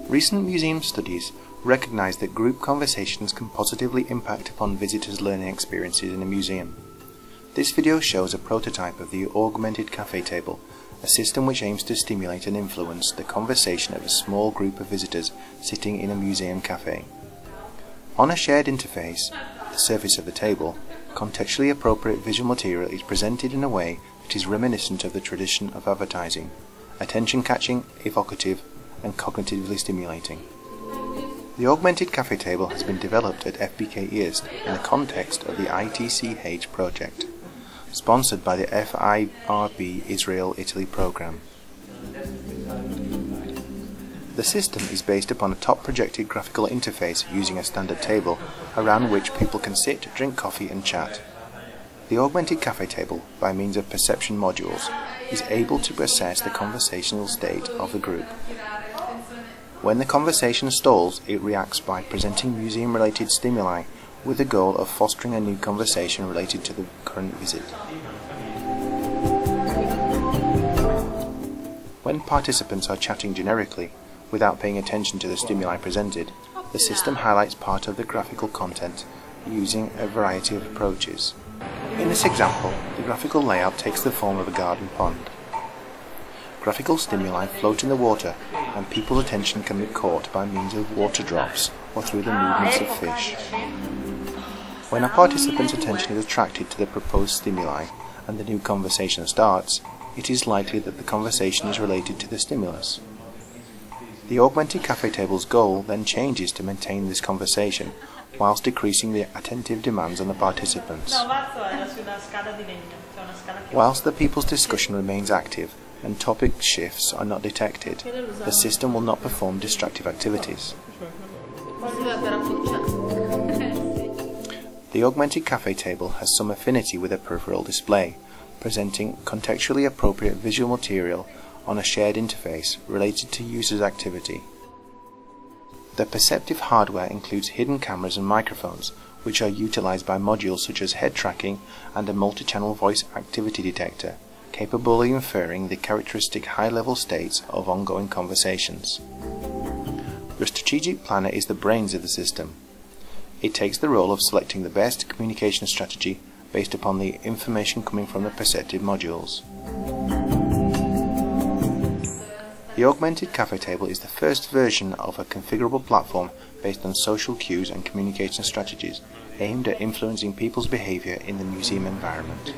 Recent museum studies recognise that group conversations can positively impact upon visitors' learning experiences in a museum. This video shows a prototype of the Augmented Cafe Table, a system which aims to stimulate and influence the conversation of a small group of visitors sitting in a museum cafe. On a shared interface, the surface of the table, contextually appropriate visual material is presented in a way that is reminiscent of the tradition of advertising, attention-catching, evocative, and cognitively stimulating. The Augmented Cafe Table has been developed at FBK IST in the context of the ITCH project, sponsored by the FIRB Israel-Italy program. The system is based upon a top-projected graphical interface using a standard table around which people can sit, drink coffee and chat. The Augmented Cafe Table, by means of perception modules, is able to assess the conversational state of the group. When the conversation stalls, it reacts by presenting museum-related stimuli with the goal of fostering a new conversation related to the current visit. When participants are chatting generically, without paying attention to the stimuli presented, the system highlights part of the graphical content using a variety of approaches. In this example, the graphical layout takes the form of a garden pond. Graphical stimuli float in the water, and people's attention can be caught by means of water drops or through the movements of fish. When a participant's attention is attracted to the proposed stimuli and the new conversation starts, it is likely that the conversation is related to the stimulus. The Augmented Cafe Table's goal then changes to maintain this conversation whilst decreasing the attentive demands on the participants. Whilst the people's discussion remains active and topic shifts are not detected, the system will not perform distractive activities. The Augmented Cafe Table has some affinity with a peripheral display, presenting contextually appropriate visual material on a shared interface related to users' activity. The perceptive hardware includes hidden cameras and microphones, which are utilized by modules such as head tracking and a multi-channel voice activity detector, capable of inferring the characteristic high-level states of ongoing conversations. The strategic planner is the brains of the system. It takes the role of selecting the best communication strategy based upon the information coming from the perceptive modules. The Augmented Cafe Table is the first version of a configurable platform based on social cues and communication strategies aimed at influencing people's behavior in the museum environment.